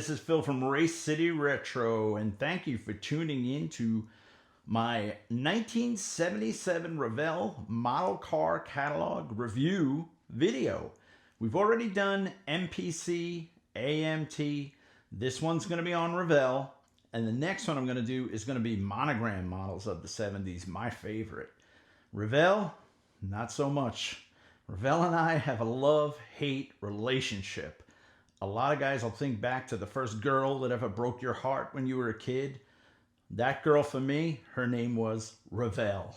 this is Phil from Race City Retro, and thank you for tuning in to my 1977 Revell model car catalog review video. We've already done MPC, AMT. This one's going to be on Revell, and the next one I'm going to do is going to be monogram models of the 70s, my favorite. Revell, not so much. Revell and I have a love-hate relationship. A lot of guys will think back to the first girl that ever broke your heart when you were a kid. That girl for me, her name was Revell.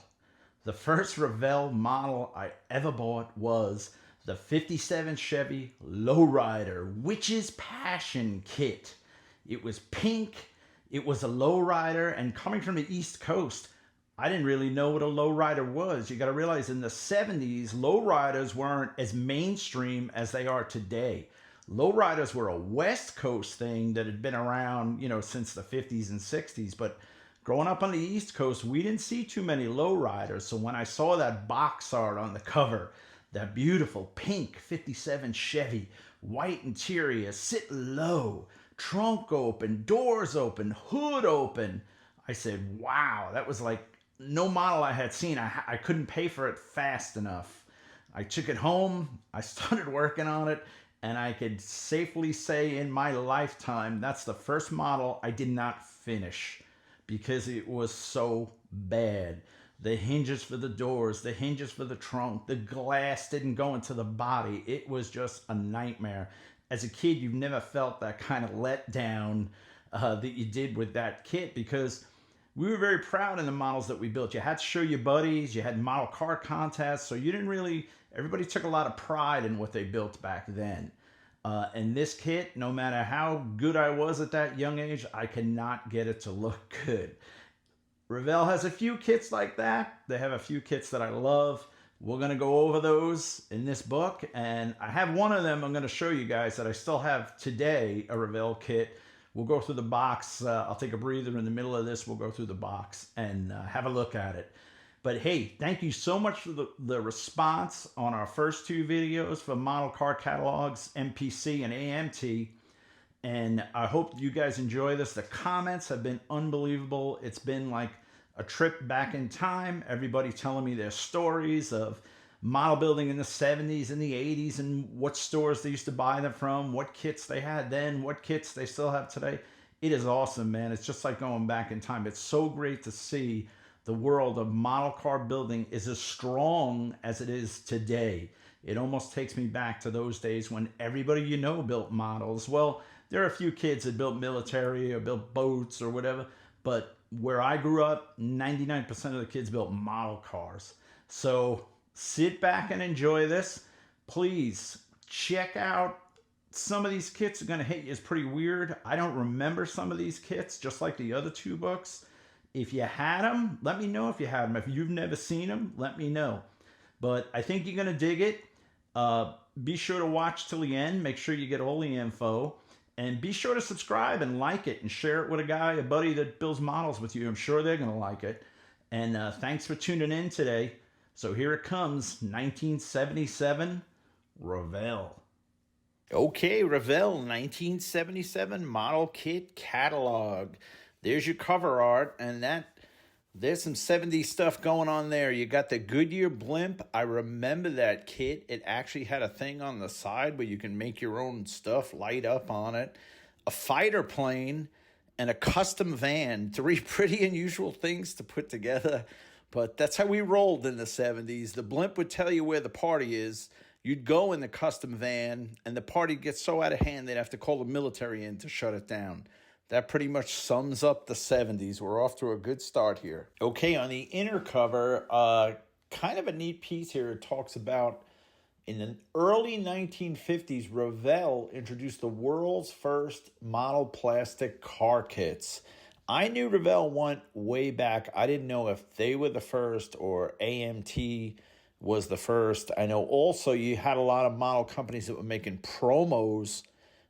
The first Revell model I ever bought was the 57 Chevy Lowrider Witch's Passion kit. It was pink, it was a lowrider, and coming from the East Coast, I didn't really know what a lowrider was. You got to realize in the 70s, lowriders weren't as mainstream as they are today. Lowriders were a West Coast thing that had been around, since the 50s and 60s. But growing up on the East Coast, we didn't see too many lowriders. So when I saw that box art on the cover, that beautiful pink 57 Chevy, white interior, sitting low, trunk open, doors open, hood open, I said, wow, that was like no model I had seen. I couldn't pay for it fast enough. I took it home, I started working on it, and I could safely say in my lifetime, that's the first model I did not finish because it was so bad. The hinges for the doors, the hinges for the trunk, the glass didn't go into the body. It was just a nightmare. As a kid, you've never felt that kind of letdown that you did with that kit because we were very proud in the models that we built. You had to show your buddies, you had model car contests, so you didn't really, everybody took a lot of pride in what they built back then. And this kit, no matter how good I was at that young age, I cannot get it to look good. Revell has a few kits like that. They have a few kits that I love. We're going to go over those in this book, and I have one of them I'm going to show you guys that I still have today, a Revell kit. We'll go through the box. I'll take a breather in the middle of this. We'll go through the box and have a look at it. But hey, thank you so much for the response on our first two videos for model car catalogs, MPC and AMT. And I hope you guys enjoy this. The comments have been unbelievable. It's been like a trip back in time. Everybody telling me their stories of model building in the 70s and the 80s and what stores they used to buy them from, what kits they had then, what kits they still have today. It is awesome, man. It's just like going back in time. It's so great to see the world of model car building is as strong as it is today. It almost takes me back to those days when everybody built models. Well, there are a few kids that built military or built boats or whatever, but where I grew up, 99% of the kids built model cars. So sit back and enjoy this. Please check out some of these kits are going to hit you as pretty weird. I don't remember some of these kits, just like the other two books. If you had them, let me know if you had them. If you've never seen them, let me know. But I think you're going to dig it. Be sure to watch till the end. Make sure you get all the info. And be sure to subscribe and like it and share it with a buddy that builds models with you. I'm sure they're going to like it. And thanks for tuning in today. So here it comes, 1977 Revell. Okay, Revell 1977 model kit catalog. There's your cover art, and there's some 70s stuff going on there. You got the Goodyear blimp. I remember that kit. It actually had a thing on the side where you can make your own stuff light up on it. A fighter plane and a custom van. Three pretty unusual things to put together. But that's how we rolled in the 70s. The blimp would tell you where the party is. You'd go in the custom van, and the party gets so out of hand they'd have to call the military in to shut it down. That pretty much sums up the 70s. We're off to a good start here. Okay, on the inner cover, kind of a neat piece here. It talks about in the early 1950s, Revell introduced the world's first model plastic car kits. I knew Revell went way back. I didn't know if they were the first or AMT was the first. I know also you had a lot of model companies that were making promos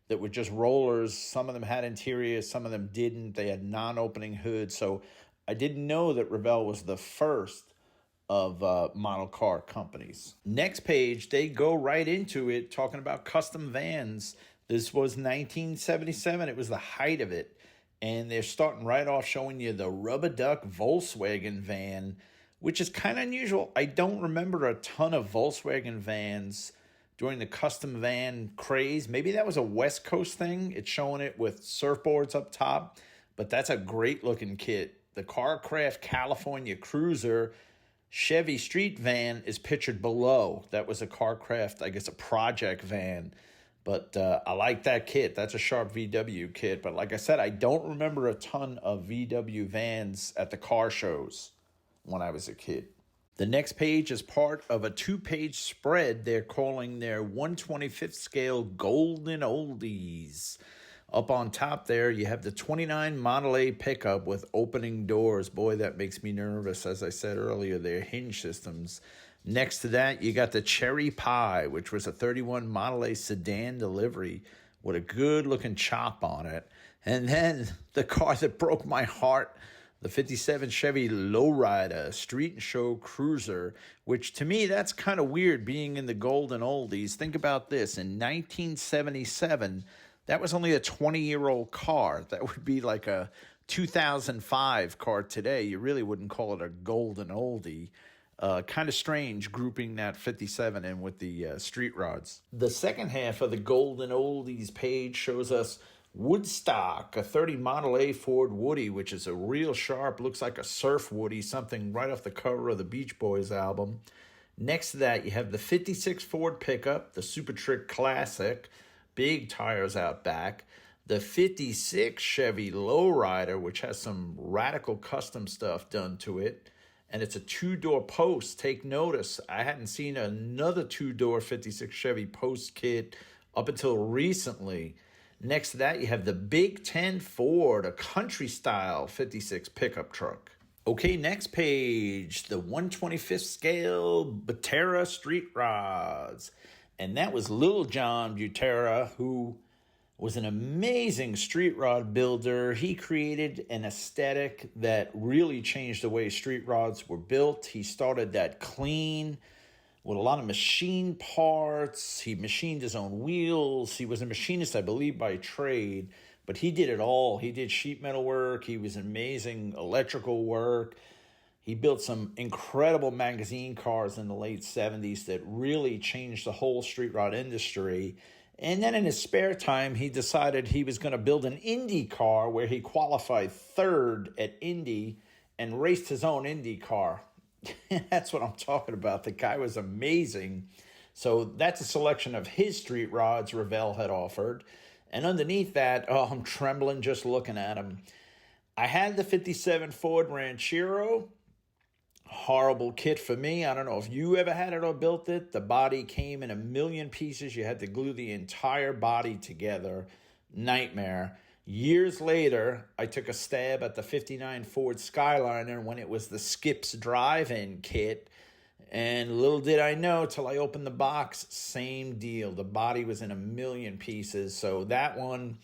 that were just rollers. Some of them had interiors, some of them didn't. They had non-opening hoods. So I didn't know that Revell was the first of model car companies. Next page, they go right into it talking about custom vans. This was 1977. It was the height of it. And they're starting right off showing you the rubber duck Volkswagen van, which is kind of unusual. I don't remember a ton of Volkswagen vans during the custom van craze. Maybe that was a West Coast thing. It's showing it with surfboards up top, but that's a great looking kit. The Carcraft California Cruiser Chevy street van is pictured below. That was a Carcraft, I guess, a project van. But I like that kit. That's a sharp VW kit. But like I said, I don't remember a ton of VW vans at the car shows when I was a kid. The next page is part of a 2-page spread they're calling their 1/25th scale Golden Oldies. Up on top there, you have the 29 Model A pickup with opening doors. Boy, that makes me nervous. As I said earlier, they're hinge systems. Next to that, you got the Cherry Pie, which was a 31 Model A sedan delivery with a good-looking chop on it. And then the car that broke my heart, the 57 Chevy Lowrider Street and Show Cruiser, which to me, that's kind of weird being in the Golden Oldies. Think about this. In 1977, that was only a 20-year-old car. That would be like a 2005 car today. You really wouldn't call it a Golden Oldie. Kind of strange grouping that 57 in with the street rods. The second half of the Golden Oldies page shows us Woodstock, a 30 Model A Ford Woody, which is a real sharp, looks like a surf Woody, something right off the cover of the Beach Boys album. Next to that, you have the 56 Ford pickup, the Super Trick Classic, big tires out back. The 56 Chevy Lowrider, which has some radical custom stuff done to it. And it's a 2-door post. Take notice, I hadn't seen another 2-door 56 Chevy post kit up until recently. Next to that, you have the Big 10 Ford, a country style 56 pickup truck. Okay, next page, the 1/25th scale Butera street rods. And that was Lil John Butera, who was an amazing street rod builder. He created an aesthetic that really changed the way street rods were built. He started that clean with a lot of machine parts. He machined his own wheels. He was a machinist, I believe, by trade, but he did it all. He did sheet metal work. He was amazing electrical work. He built some incredible magazine cars in the late 70s that really changed the whole street rod industry. And then in his spare time, he decided he was going to build an Indy car where he qualified third at Indy and raced his own Indy car. That's what I'm talking about. The guy was amazing. So that's a selection of his street rods Revell had offered. And underneath that, oh, I'm trembling just looking at him. I had the 57 Ford Ranchero. Horrible kit for me. I don't know if you ever had it or built it. The body came in a million pieces. You had to glue the entire body together. Nightmare. Years later, I took a stab at the 59 Ford Skyliner when it was the Skips drive-in kit. And little did I know till I opened the box, same deal. The body was in a million pieces. So that one,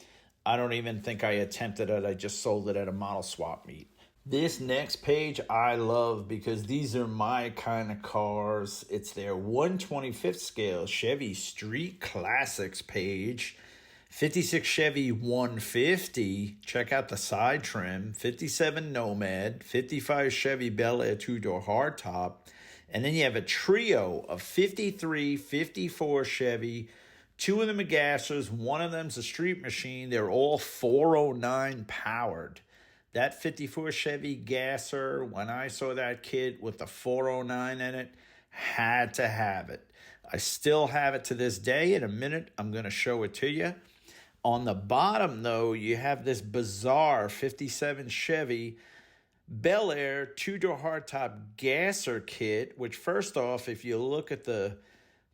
I don't even think I attempted it. I just sold it at a model swap meet. This next page I love because these are my kind of cars. It's their 1/25th scale Chevy Street Classics page. 56 Chevy 150. Check out the side trim. 57 Nomad. 55 Chevy Bel Air 2-door hardtop. And then you have a trio of 53, 54 Chevy. 2 of them are gassers. 1 of them's a street machine. They're all 409 powered. That 54 Chevy gasser, when I saw that kit with the 409 in it, had to have it. I still have it to this day. In a minute, I'm going to show it to you. On the bottom, though, you have this bizarre 57 Chevy Bel Air 2-door hardtop gasser kit, which first off, if you look at the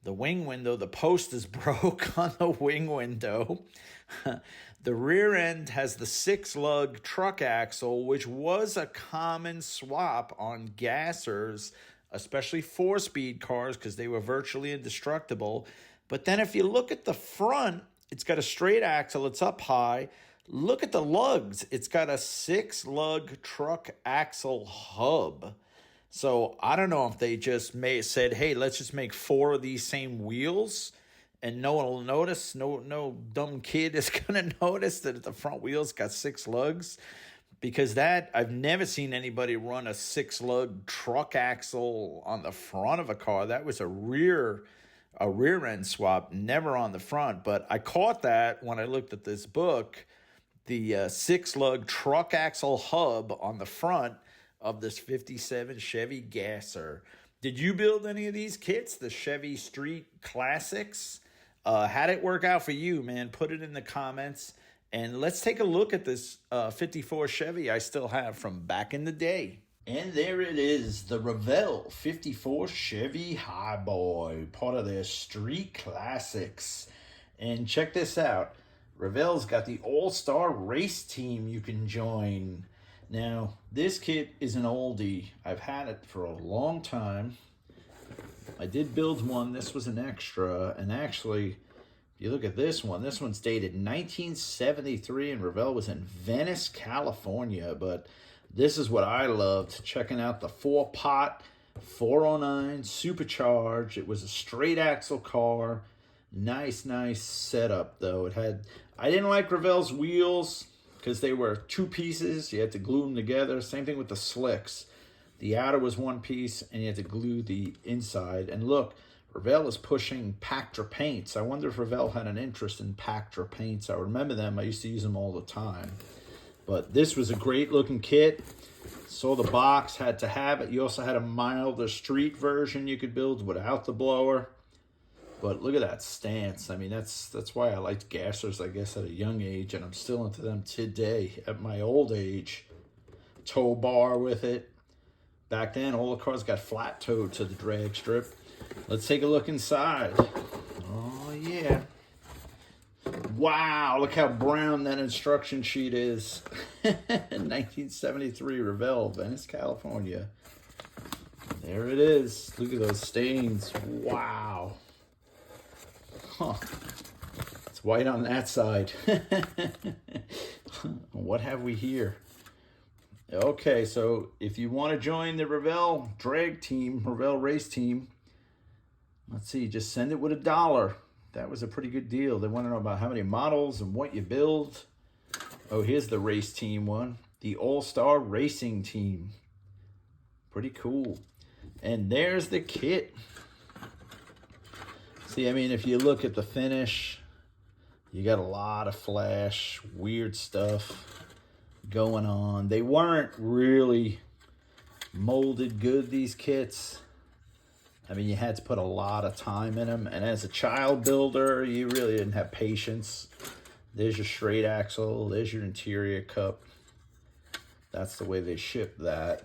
wing window, the post is broke on the wing window. The rear end has the 6-lug truck axle, which was a common swap on gassers, especially 4-speed cars, because they were virtually indestructible. But then if you look at the front, it's got a straight axle. It's up high. Look at the lugs. It's got a 6-lug truck axle hub. So I don't know if they just said, hey, let's just make 4 of these same wheels and no one will notice. No dumb kid is gonna notice that the front wheels got 6 lugs, because that, I've never seen anybody run a 6-lug truck axle on the front of a car. That was a rear end swap, never on the front. But I caught that when I looked at this book, the 6-lug truck axle hub on the front of this 57 Chevy Gasser. Did you build any of these kits, the Chevy Street Classics? How'd it work out for you, man? Put it in the comments. And let's take a look at this 54 Chevy I still have from back in the day. And there it is, the Revell 54 Chevy Highboy, part of their Street Classics. And check this out. Revell's got the all-star race team you can join. Now, this kit is an oldie. I've had it for a long time. I did build one. This was an extra. And actually, if you look at this one's dated 1973, and Revell was in Venice, California. But this is what I loved, checking out the 4-pot 409 supercharged. It was a straight axle car. Nice setup, though. I didn't like Revell's wheels because they were 2 pieces. You had to glue them together. Same thing with the slicks. The outer was 1 piece, and you had to glue the inside. And look, Revell is pushing Pactra paints. I wonder if Revell had an interest in Pactra paints. I remember them. I used to use them all the time. But this was a great looking kit. Saw the box, had to have it. You also had a milder street version you could build without the blower. But look at that stance. I mean, that's why I liked Gassers, I guess, at a young age, and I'm still into them today at my old age. Tow bar with it. Back then, all the cars got flat towed to the drag strip. Let's take a look inside. Oh, yeah. Wow, look how brown that instruction sheet is. 1973 Revell, Venice, California. There it is. Look at those stains. Wow. Huh. It's white on that side. What have we here? Okay, so if you want to join the Revell drag team, Revell race team, let's see, just send it with $1. That was a pretty good deal. They want to know about how many models and what you build. Oh, here's the race team one. The All-Star Racing Team. Pretty cool. And there's the kit. See, I mean, if you look at the finish, you got a lot of flash, weird stuff going on. They weren't really molded good, these kits. I mean, you had to put a lot of time in them. And as a child builder, you really didn't have patience. There's your straight axle. There's your interior cup. That's the way they ship that.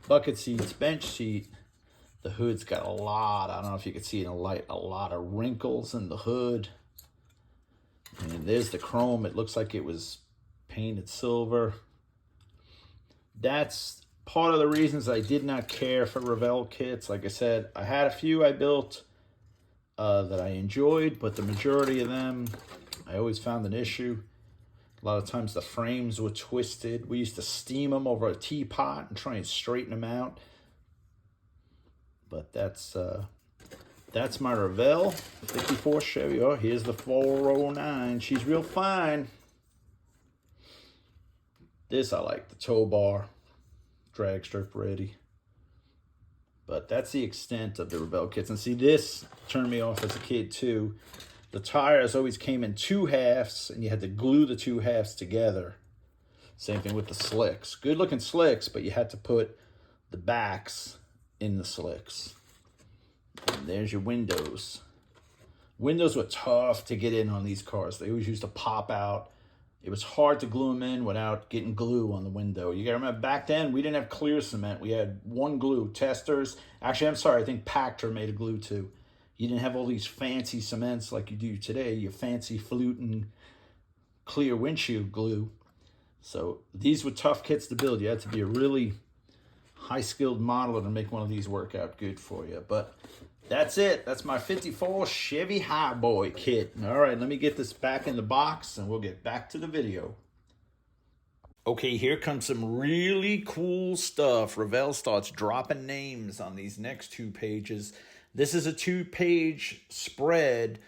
Bucket seats, bench seat. The hood's got a lot, I don't know if you can see in the light, a lot of wrinkles in the hood. And there's the chrome. It looks like it was painted silver. That's part of the reasons I did not care for Revell kits. Like I said, I had a few I built that I enjoyed, but the majority of them, I always found an issue. A lot of times the frames were twisted. We used to steam them over a teapot and try and straighten them out. But that's my Revell 54 Chevy. Oh, here's the 409. She's real fine. This I like, the tow bar, drag strip ready. But that's the extent of the Revell kits. And see, this turned me off as a kid too. The tires always came in 2 halves, and you had to glue the 2 halves together. Same thing with the slicks. Good looking slicks, but you had to put the backs in the slicks. And there's your windows. Windows were tough to get in on these cars. They always used to pop out. It was hard to glue them in without getting glue on the window. You gotta remember, back then, we didn't have clear cement. We had one glue, testers. Actually, I'm sorry, I think Pactra made a glue too. You didn't have all these fancy cements like you do today, your fancy fluting clear windshield glue. So these were tough kits to build. You had to be a really high-skilled modeler to make one of these work out good for you. But that's it. That's my 54 Chevy Highboy kit. All right, let me get this back in the box and we'll get back to the video. Okay, here comes some really cool stuff. Revell starts dropping names on these next 2 pages. This is a 2-page spread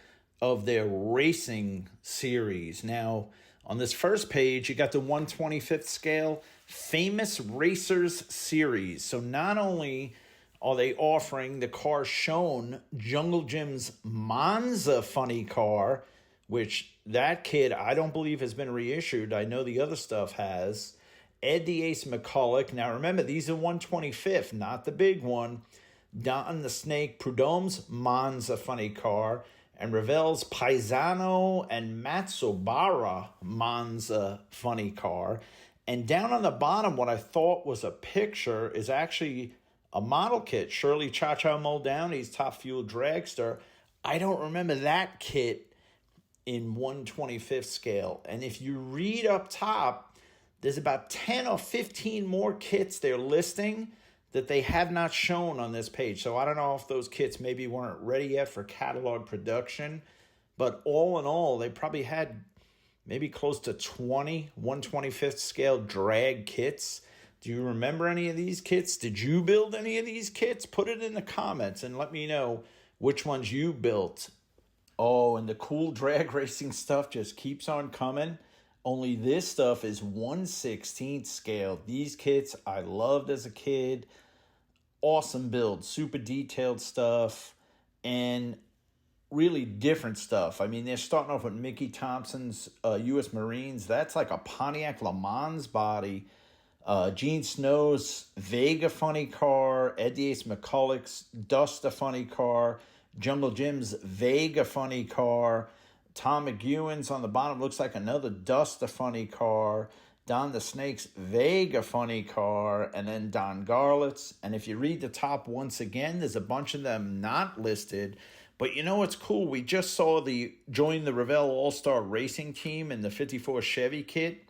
of their racing series. Now, on this first page, you got the 1/25th scale Famous Racers series. So not only are they offering the car shown, Jungle Jim's Monza funny car, which that kit I don't believe has been reissued. I know the other stuff has. Ed the Ace McCulloch. Now remember, these are 1/25th, not the big one. Don the Snake Prudhomme's Monza funny car, and Revell's Paisano and Matsobara Monza funny car. And down on the bottom, what I thought was a picture is actually a model kit. Shirley Cha-Cha Muldowney's Top Fuel Dragster. I don't remember that kit in 1/25th scale. And if you read up top, there's about 10 or 15 more kits they're listing that they have not shown on this page. So I don't know if those kits maybe weren't ready yet for catalog production. But all in all, they probably had maybe close to 20 1/25th scale drag kits. Do you remember any of these kits? Did you build any of these kits? Put it in the comments and let me know which ones you built. Oh, and the cool drag racing stuff just keeps on coming. Only this stuff is 1/16th scale. These kits I loved as a kid. Awesome build, super detailed stuff, and really different stuff. I mean, they're starting off with Mickey Thompson's U.S. Marines. That's like a Pontiac Le Mans body. Gene Snow's Vega funny car. Ed the Ace McCulloch's Dusta funny car. Jungle Jim's Vega funny car. Tom McEwen's on the bottom looks like another Dusta funny car. Don the Snake's Vega funny car. And then Don Garlett's. And if you read the top once again, there's a bunch of them not listed. But you know what's cool? We just saw join the Revell All-Star Racing Team in the 54 Chevy kit.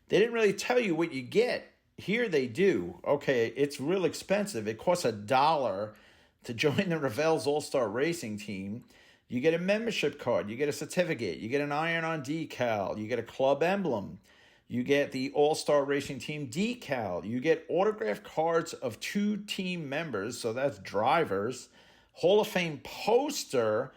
They didn't really tell you what you get. Here they do. Okay, it's real expensive. It costs $1 to join the Revell's All-Star Racing Team. You get a membership card. You get a certificate. You get an iron-on decal. You get a club emblem. You get the All-Star Racing Team decal. You get autographed cards of 2 team members, so that's drivers. Hall of Fame poster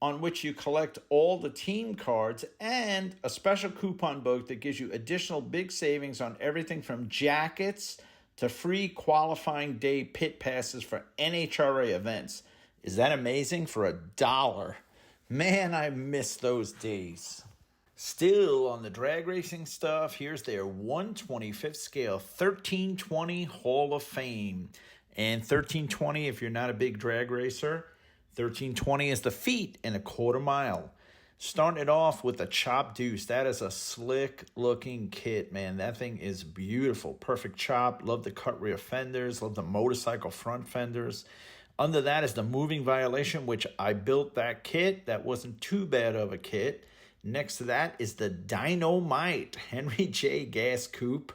on which you collect all the team cards, and a special coupon book that gives you additional big savings on everything from jackets to free qualifying day pit passes for NHRA events. Is that amazing? For $1. Man, I miss those days. Still on the drag racing stuff, here's their 1/25th scale 1320 Hall of Fame. And 1320, if you're not a big drag racer, 1320 is the feet in a quarter mile. Starting it off with a chop deuce. That is a slick looking kit, man. That thing is beautiful. Perfect chop. Love the cut rear fenders. Love the motorcycle front fenders. Under that is the moving violation, which I built that kit. That wasn't too bad of a kit. Next to that is the Dynamite Henry J. Gas Coupe.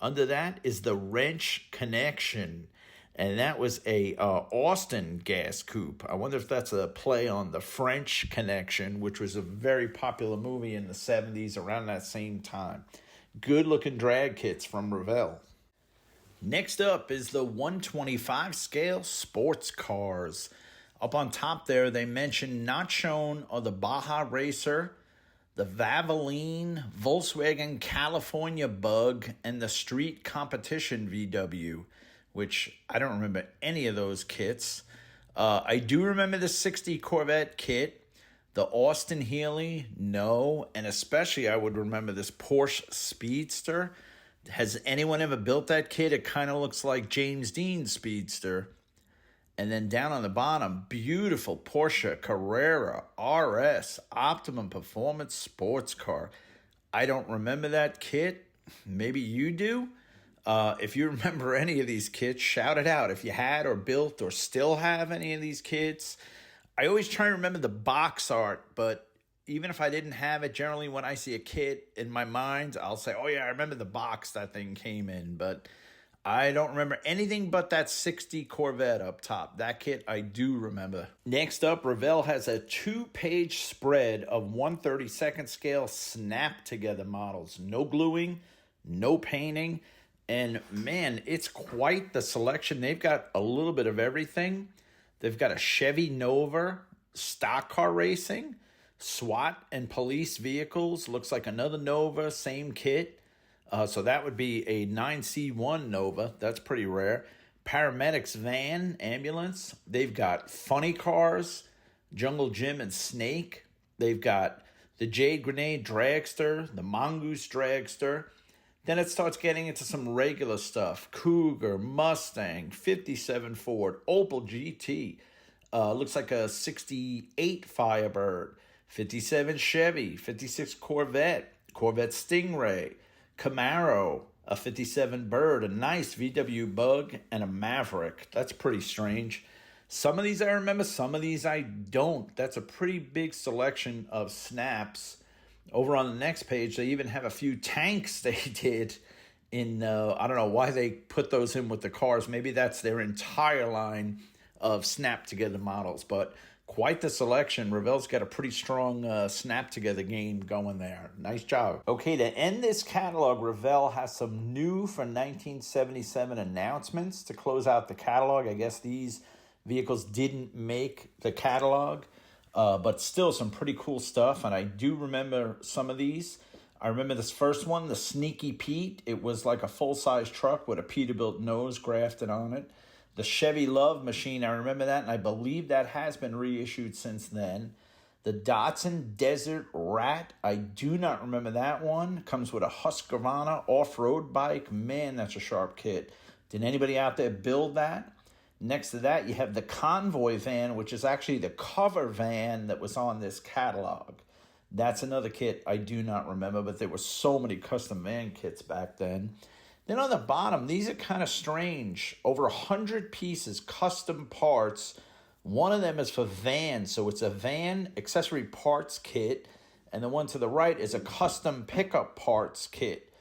Under that is the Wrench Connection. And that was a Austin gas coupe. I wonder if that's a play on the French Connection, which was a very popular movie in the 70s around that same time. Good-looking drag kits from Revell. Next up is the 1/25 scale sports cars. Up on top there, they mention not shown are the Baja Racer, the Valvoline, Volkswagen California Bug, and the Street Competition VW, which I don't remember any of those kits. I do remember the 60 Corvette kit, the Austin Healey, no, and especially I would remember this Porsche Speedster. Has anyone ever built that kit? It kind of looks like James Dean's Speedster. And then down on the bottom, beautiful Porsche Carrera RS Optimum Performance Sports Car. I don't remember that kit. Maybe you do. If you remember any of these kits, shout it out. If you had or built or still have any of these kits. I always try to remember the box art, but even if I didn't have it, generally when I see a kit in my mind, I'll say, oh yeah, I remember the box that thing came in. But I don't remember anything but that 60 Corvette up top. That kit I do remember. Next up, Revell has a 2-page spread of 1/32nd scale snap-together models. No gluing, no painting. And man, it's quite the selection. They've got a little bit of everything. They've got a Chevy Nova, stock car racing, SWAT and police vehicles. Looks like another Nova, same kit. So that would be a 9C1 Nova. That's pretty rare. Paramedics van, ambulance. They've got funny cars, Jungle Jim and Snake. They've got the Jade Grenade Dragster, the Mongoose Dragster. Then it starts getting into some regular stuff. Cougar, Mustang, 57 Ford, Opel GT. Looks like a 68 Firebird, 57 Chevy, 56 Corvette, Corvette Stingray, Camaro, a 57 Bird, a nice VW Bug, and a Maverick. That's pretty strange. Some of these I remember, some of these I don't. That's a pretty big selection of snaps. Over on the next page, they even have a few tanks they did in, I don't know why they put those in with the cars. Maybe that's their entire line of snap-together models, but quite the selection. Revell's got a pretty strong snap-together game going there. Nice job. Okay, to end this catalog, Revell has some new for 1977 announcements to close out the catalog. I guess these vehicles didn't make the catalog, but still some pretty cool stuff, and I do remember some of these. I remember this first one, the Sneaky Pete. It was like a full-size truck with a Peterbilt nose grafted on it. The Chevy Love Machine, I remember that, and I believe that has been reissued since then. The Datsun Desert Rat, I do not remember that one. Comes with a Husqvarna off-road bike. Man, that's a sharp kit. Did anybody out there build that? Next to that, you have the Convoy van, which is actually the cover van that was on this catalog. That's another kit I do not remember, but there were so many custom van kits back then. Then on the bottom, these are kind of strange. Over 100 pieces, custom parts. One of them is for vans, so it's a van accessory parts kit. And the one to the right is a custom pickup parts kit.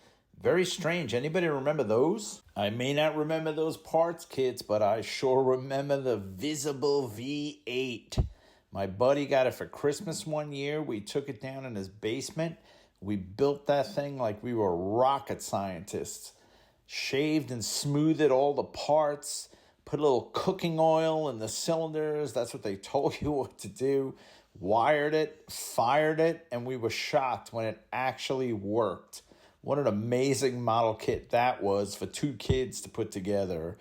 Very strange. Anybody remember those? I may not remember those parts kits, but I sure remember the Visible V8. My buddy got it for Christmas one year. We took it down in his basement. We built that thing like we were rocket scientists. Shaved and smoothed all the parts, put a little cooking oil in the cylinders. That's what they told you what to do. Wired it, fired it, and we were shocked when it actually worked. What an amazing model kit that was for two kids to put together.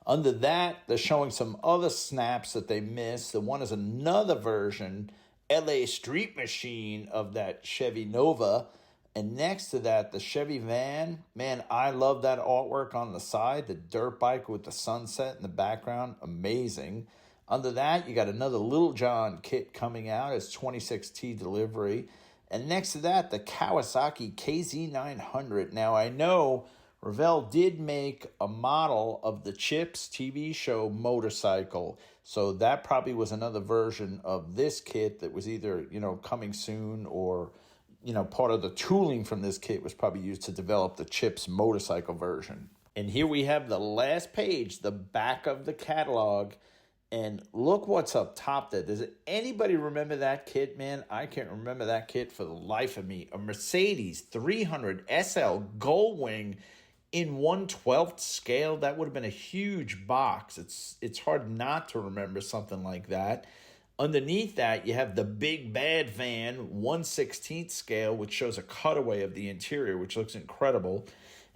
Under that, they're showing some other snaps that they missed. The one is another version, LA Street Machine of that Chevy Nova. And next to that, the Chevy van. Man, I love that artwork on the side. The dirt bike with the sunset in the background. Amazing. Under that, you got another Little John kit coming out as 26T delivery. And next to that, the Kawasaki KZ900. Now, I know Revell did make a model of the Chips TV show motorcycle. So that probably was another version of this kit that was either, coming soon or part of the tooling from this kit was probably used to develop the Chips motorcycle version. And here we have the last page, the back of the catalog. And look what's up top there. Does anybody remember that kit, man? I can't remember that kit for the life of me. A Mercedes 300 SL Gullwing in 1/12 scale. That would have been a huge box. It's hard not to remember something like that. Underneath that, you have the Big Bad Van, 1/16 scale, which shows a cutaway of the interior, which looks incredible.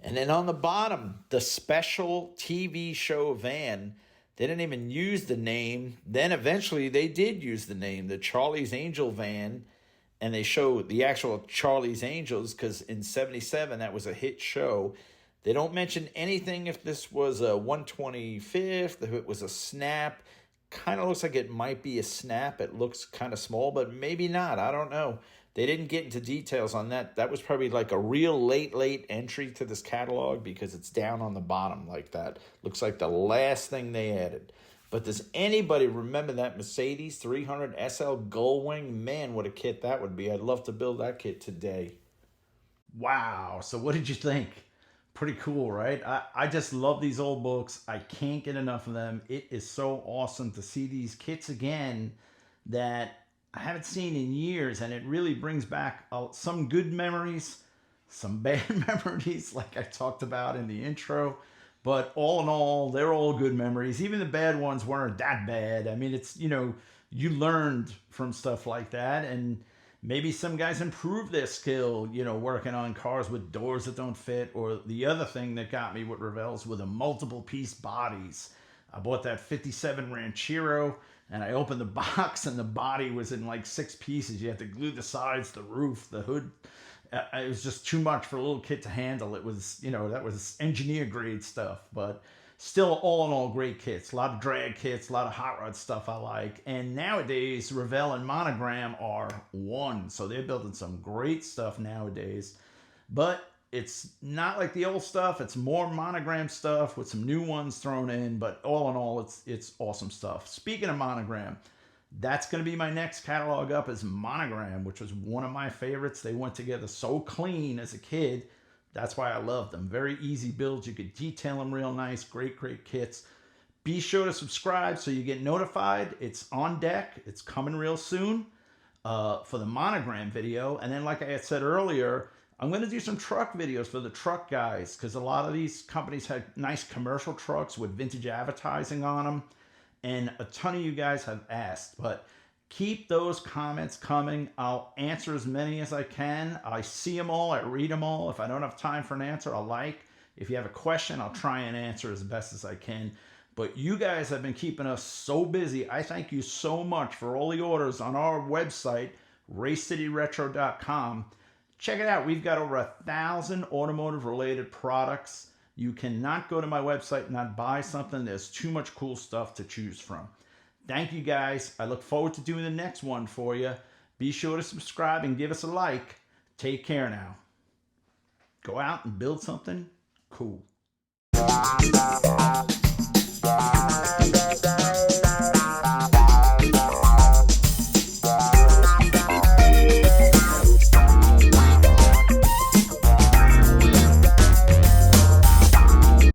And then on the bottom, the Special TV Show Van. They didn't even use the name. Then eventually they did use the name, the Charlie's Angel Van. And they show the actual Charlie's Angels because in 77, that was a hit show. They don't mention anything if this was a 125th, if it was a snap. Kind of looks like it might be a snap. It looks kind of small, but maybe not. I don't know. They didn't get into details on that. That was probably like a real late entry to this catalog because it's down on the bottom like that. Looks like the last thing they added. But does anybody remember that Mercedes 300 SL Gullwing? Man, what a kit that would be. I'd love to build that kit today. Wow. So what did you think? Pretty cool, right? I just love these old books. I can't get enough of them. It is so awesome to see these kits again that I haven't seen in years, and it really brings back some good memories, some bad memories like I talked about in the intro. But all in all, they're all good memories. Even the bad ones weren't that bad. I mean, it's, you learned from stuff like that. And Maybe some guys improve their skill, you know, working on cars with doors that don't fit. Or the other thing that got me with Revells were the multiple piece bodies. I bought that 57 Ranchero and I opened the box and the body was in like 6 pieces. You had to glue the sides, the roof, the hood. It was just too much for a little kid to handle. It was, you know, that was engineer grade stuff, but still all in all great kits. A lot of drag kits, a lot of hot rod stuff I like. And nowadays Revell and Monogram are one, so they're building some great stuff nowadays. But it's not like the old stuff. It's more Monogram stuff with some new ones thrown in, but all in all it's awesome stuff. Speaking of Monogram, that's going to be my next catalog up, is Monogram, which was one of my favorites. They went together so clean as a kid. That's why I loved them. Very easy builds. You could detail them real nice. Great, great kits. Be sure to subscribe so you get notified. It's on deck. It's coming real soon for the Monogram video. And then, like I had said earlier, I'm going to do some truck videos for the truck guys, because a lot of these companies had nice commercial trucks with vintage advertising on them. And a ton of you guys have asked, but keep those comments coming. I'll answer as many as I can. I see them all. I read them all. If I don't have time for an answer, I'll like. If you have a question, I'll try and answer as best as I can. But you guys have been keeping us so busy. I thank you so much for all the orders on our website, racecityretro.com. Check it out. We've got over 1,000 automotive-related products. You cannot go to my website and not buy something. There's too much cool stuff to choose from. Thank you, guys. I look forward to doing the next one for you. Be sure to subscribe and give us a like. Take care now. Go out and build something cool.